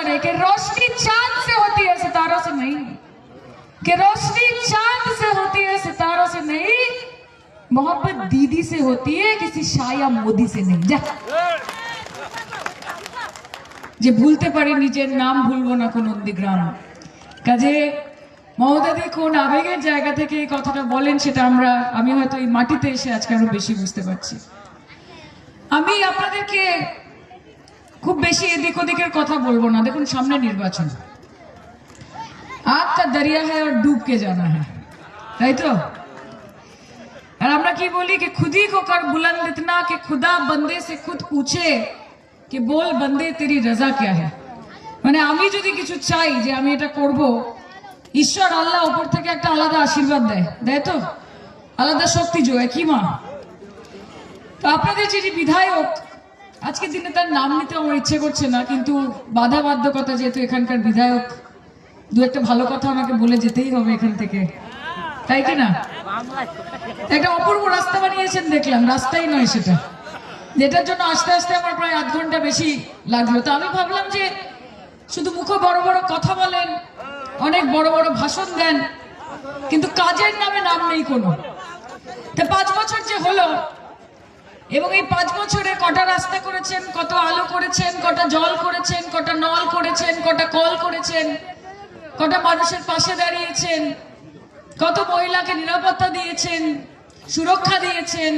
Culture है कि रोशनी चांद से होती है सितारों से नहीं, कि रोशनी चांद से होती है सितारों से नहीं, मोहब्बत दीदी से होती है किसी शाह या मोदी से नहीं। जा যে ভুলতে পারি নিজের নাম ভুলবো না কোন নন্দীগ্রাম। কাজে মমতাদি কোন আবেগের জায়গা থেকে এই কথাটা বলেন সেটা আমি হয়তো এই মাটিতে এসে আজকে আরো বেশি বুঝতে পারছি। আমি আপনাদেরকে খুব বেশি এদিক ওদিকের কথা বলবো না। দেখুন সামনে নির্বাচন, আগ কা দরিয়া है और डूब के जाना है, তাই তো? আর আমরা কি বলি कि खुद ही को कर बुलंद इतना कि खुदा बंदे से खुद पूछे कि बोल बंदे तेरी रजा क्या है। মানে আমি যদি কিছু চাই যে আমি এটা করব, ঈশ্বর আল্লাহ উপর থেকে একটা আলাদা আশীর্বাদ দেয় তো, আলাদা শক্তি যোগায় কি মা। তো আপনাদের যে বিধায়ক, আজকের দিনে তার নাম নিতে আমার ইচ্ছে করছে না, কিন্তু বাধা বাধ্যকতা যেহেতু এখানকার বিধায়ক, দু একটা ভালো কথা আমাকে বলে যেতেই হবে এখান থেকে, তাই কি না? একটা অপূর্ব রাস্তা বানিয়েছেন দেখলাম, রাস্তাই নয় সেটা, যেটার জন্য আস্তে আস্তে আমার প্রায় আধ ঘন্টা বেশি লাগলো। তো আমি ভাবলাম যে শুধু মুখে বড় বড় কথা বলেন, অনেক বড় বড় ভাষণ দেন, কিন্তু কাজের নামে নাম নেই কোনো। তো 5 বছর যে হলো, এবং এই 5 বছরে কটা রাস্তা করেছেন, কত আলো করেছেন, কটা জল করেছেন, কটা নল করেছেন, কটা কল করেছেন, কটা মানুষের পাশে দাঁড়িয়েছেন, কত মহিলাকে নিরাপত্তা দিয়েছেন, সুরক্ষা দিয়েছেন,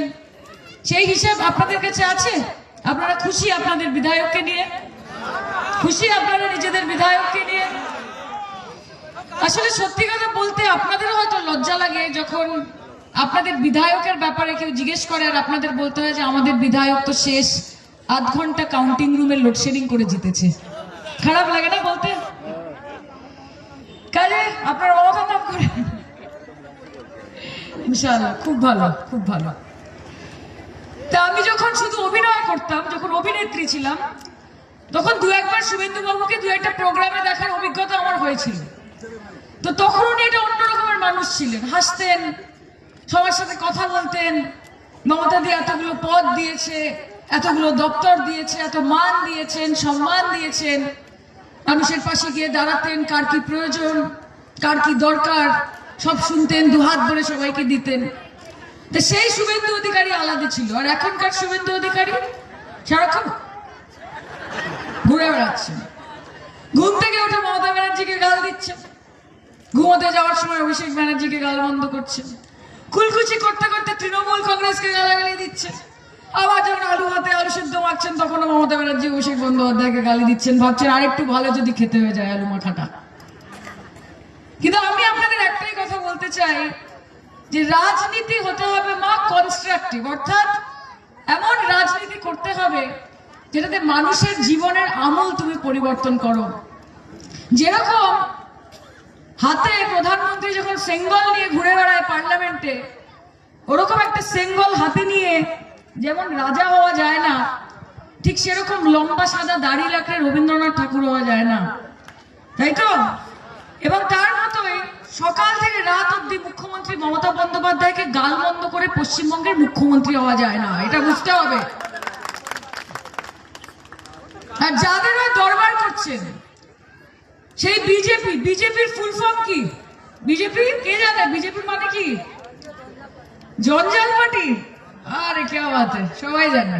সেই হিসাব আপনাদের কাছে আছে? আপনারা খুশি আপনাদের বিধায়ককে নিয়ে? খুশি আপনারা নিজেদের বিধায়ককে নিয়ে? আসলে সত্যি কথা বলতে আপনাদের হয়তো লজ্জা লাগে যখন আপনাদের বিধায়কের ব্যাপারে কেউ জিজ্ঞেস করে আর আপনাদের বলতে হয় যে আমাদের বিধায়ক তো শেষ আধ ঘন্টা কাউন্টিং রুমে লোডশেডিং করে জিতেছে। খারাপ লাগে না বলতে? কাজে আপনার অবদান নাম করে ইনশাআল্লাহ খুব ভালো, খুব ভালো। তা আমি যখন শুধু অভিনয় করতাম, যখন অভিনেত্রী ছিলাম, তখন দু একবার শুভেন্দু বাবুকে দু একটা প্রোগ্রামে দেখার অভিজ্ঞতা আমার হয়েছিল। তো তখন উনি এটা অন্য রকমের মানুষ ছিলেন, হাসতেন, সবার সাথে কথা বলতেন। মমতা দি এতগুলো পদ দিয়েছে, এতগুলো দপ্তর দিয়েছে, এত মান দিয়েছেন, সম্মান দিয়েছেন, মানুষের পাশে গিয়ে দাঁড়াতেন, কার কি প্রয়োজন, কার কি দরকার সব শুনতেন, দুহাত ধরে সবাইকে দিতেন। তো সেই শুভেন্দু অধিকারী আলাদা ছিল। আর এখনকার শুভেন্দু অধিকারী সারাক্ষণ ঘুরে বেড়াচ্ছেন, ঘুম থেকে উঠে মমতা ব্যানার্জিকে গাল দিচ্ছেন, ঘুমোতে যাওয়ার সময় অভিষেক ব্যানার্জিকে গাল বন্ধ করছেন, খুলকুচি করতে করতে তৃণমূল কংগ্রেসকে গালাগালি দিচ্ছেন, আবার যখন আলু হাতে আলু সিদ্ধ মাখছেন তখনও মমতা ব্যানার্জি অভিষেক বন্দ্যোপাধ্যায়কে গালি দিচ্ছেন, ভাবছেন আরেকটু ভালো যদি খেতে হয়ে যায় আলু মাখাটা। কিন্তু আমি আপনাদের একটাই কথা বলতে চাই যে রাজনীতি হতে হবে মা কনস্ট্রাকটিভ, অর্থাৎ এমন রাজনীতি করতে হবে যেটাতে মানুষের জীবনের আমূল তুমি পরিবর্তন করো। যেরকম হাতে প্রধানমন্ত্রী যখন সেঙ্গল নিয়ে ঘুরে বেড়ায় পার্লামেন্টে, ওরকম একটা সেঙ্গল হাতে নিয়ে যেমন রাজা হওয়া যায় না, ঠিক সেরকম লম্বা সাদা দাড়ি রাখলে রবীন্দ্রনাথ ঠাকুর হওয়া যায় না, তাই তো? এবং তার মতোই সকাল থেকে রাত অব্দি মুখ্যমন্ত্রী মমতা বন্দ্যোপাধ্যায়কে গাল বন্ধ করে পশ্চিমবঙ্গের মুখ্যমন্ত্রী হওয়া যায় না, এটা বুঝতে হবে। আর যাদের দরবার করছেন সেই বিজেপির ফুল ফর্ম কি? বিজেপি কে জানে? বিজেপির মানে কি? জঞ্জাল পার্টি। আরে কে বাত, সবাই জানে।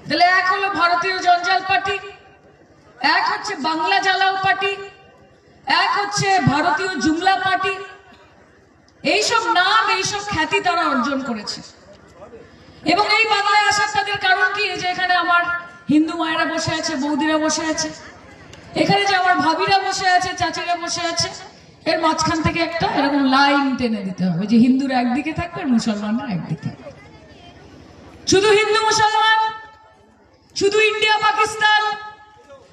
তাহলে এক হলো ভারতীয় জঞ্জাল পার্টি, এক হচ্ছে বাংলা জ্বালাও পার্টি, এক হচ্ছে ভারতীয় জুমলা পার্টি। এইসব নাম, এইসব খ্যাতি তারা অর্জন করেছে। এবং এই বাংলায় আসার তাদের কারণ কি? যে এখানে আমার হিন্দু মায়েরা বসে আছে, বৌদিরা বসে আছে, এখানে যে আমার ভাবিরা বসে আছে, চাচিরা বসে আছে, এর মাঝখান থেকে একটা এরকম লাইন টেনে দিতে হবে যে হিন্দুরা একদিকে থাকবে আর মুসলমানরা একদিকে। শুধু হিন্দু মুসলমান, শুধু ইন্ডিয়া পাকিস্তান,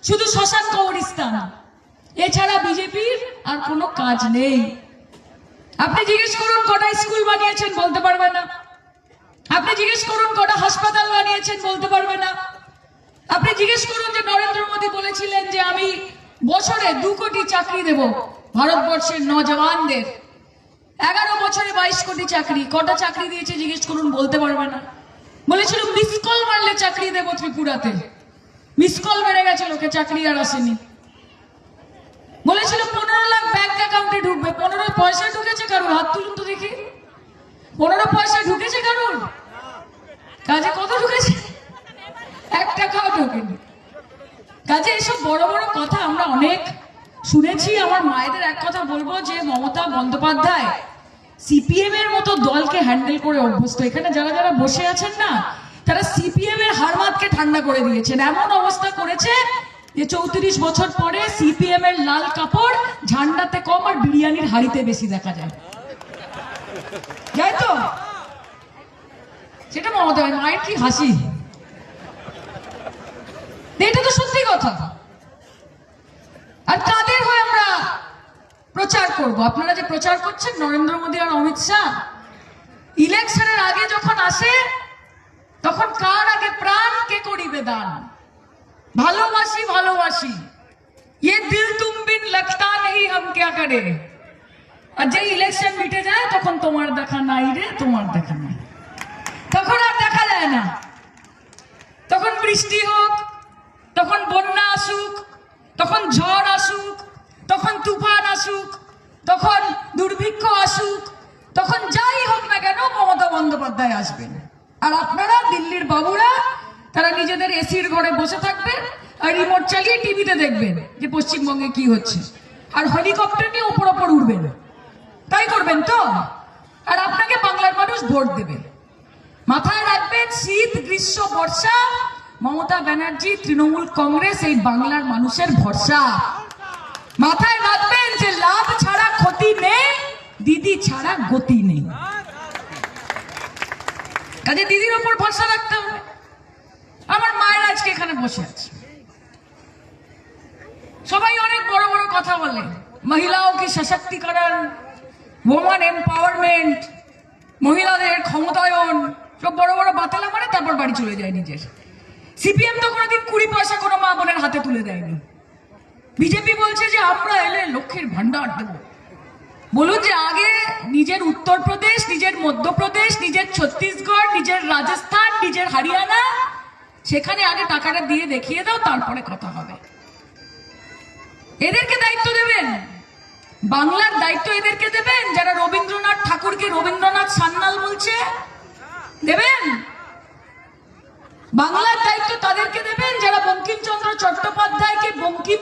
শুধু শশাঙ্ক কবরিস্তান, এছাড়া বিজেপির আর কোনো কাজ নেই। আপনি জিজ্ঞেস করুন কটা স্কুল বানিয়েছেন, বলতে পারবে না। আপনি জিজ্ঞেস করুন কটা হাসপাতাল বানিয়েছেন, বলতে পারবে না। আপনি জিজ্ঞেস করুন যে নরেন্দ্র মোদী বলেছিলেন যে আমি বছরে 2 কোটি চাকরি দেব ভারতবর্ষের নজওয়ানদের, 11 বছরে 22 কোটি চাকরি। কটা চাকরি দিয়েছে জিজ্ঞেস করুন, বলতে পারবে না। বলেছিল মিস কল মারলে চাকরি দেব ত্রিপুরাতে, মিস কল মেরে গেছে লোকে, চাকরি আর আসেনি। বলেছিল 15 লাখ ব্যাংক অ্যাকাউন্টে ঢুকবে, 15 পয়সা ঢুকেছে কারোর? হাত তুলুন তো দেখি। 15 পয়সা ঢুকেছে কারোর কাজে? কত ঢুকেছে? 1 টাকাও ঢোকেনি কাজে। এসব বড় বড় কথা আমরা অনেক শুনেছি। আমার মায়েদের এক কথা বলবো যে মমতা বন্দ্যোপাধ্যায় সিপিএম এর মতো দলকে হ্যান্ডেল করে অভ্যস্ত। এখানে যারা যারা বসে আছেন না, তারা সিপিএম এর হাড়মাতকে ঠান্ডা করে দিয়েছেন। এমন অবস্থা করেছে যে 34 বছর পরে সিপিএম এর লাল কাপড় ঝান্ডাতে কম আর বিরিয়ানির হাড়িতে বেশি দেখা যায়, যাই তো? সেটা মমতা, মায়ের কি হাসি! এটা তো সত্যি কথা। আর কাদের হয়ে আমরা প্রচার করব? আপনারা যে প্রচার করছেন নরেন্দ্র মোদী আর অমিত শাহ, ইলেকশনের আগে যখন আসে তখন কার আগে প্রাণ কে করিবে দান? ভালোবাসি ভালোবাসি, ये दिल तुम बिन लगता नहीं हम क्या करे। আর যে ইলেকশন মিটে যায় তখন তোমার দেখা নাই রে, তোমার দেখা নাই। তখন আর দেখা যায় না। তখন বৃষ্টি হোক, তখন বন্যা আসুক, তখন ঝড় আসুক, তখন তুফান আসুক, তখন দুর্ভিক্ষ আসুক, তখন যাই হোক না কেন মমতা বন্দ্যোপাধ্যায় আসবেন। আর আপনারা দিল্লির বাবুরা তারা নিজেদের এসির ঘরে বসে থাকবেন আর রিমোট চালিয়ে টিভিতে দেখবেন যে পশ্চিমবঙ্গে কি হচ্ছে, আর হেলিকপ্টার নিয়ে ওপর ওপর উঠবেন। তাই করবেন তো? আর আপনাকে বাংলার মানুষ ভোট দেবে। মাথায় রাখবেন, শীত গ্রীষ্ম বর্ষা মমতা ব্যানার্জি তৃণমূল কংগ্রেস এই বাংলার মানুষের ভরসা। মাথায় রাখবেন যে লাভ ছাড়া ক্ষতি নেই, দিদি ছাড়া গতি নেই। কাজে দিদির ওপর ভরসা রাখতে হবে। আমার মায়ের আজকে এখানে বসে আছে, সবাই অনেক বড় বড় কথা বলে, মহিলাও কি সশক্তিকরণ, ওমেন এম্পাওয়ারমেন্ট, মহিলাদের ক্ষমতায়ন, সব বড় বড় বাতালা মানে তারপর বাড়ি চলে যায় নিজের। সিপিএম তো কোনোদিন 20 পয়সা কোনো মা বোনের হাতে তুলে দেয়নি। বিজেপি বলছে যে আমরা এলে লক্ষ্মীর ভান্ডার দেব। বলুন যে আগে নিজের উত্তরপ্রদেশ, নিজের মধ্যপ্রদেশ, নিজের ছত্তিশগড়, নিজের রাজস্থান, নিজের হরিয়ানা, সেখানে আগে টাকাটা দিয়ে দেখিয়ে দাও, তারপরে কথা হবে। এদেরকে দায়িত্ব দেবেন, বাংলার দায়িত্ব এদেরকে দেবেন। যারা রবীন্দ্রনাথ ঠাকুরকে রবীন্দ্রনাথ সান্যাল বলছে, দেবেন। বাংলার দায়িত্ব তাদেরকে দেবেন যারা বঙ্কিমচন্দ্র চট্টোপাধ্যায়কে বঙ্কিম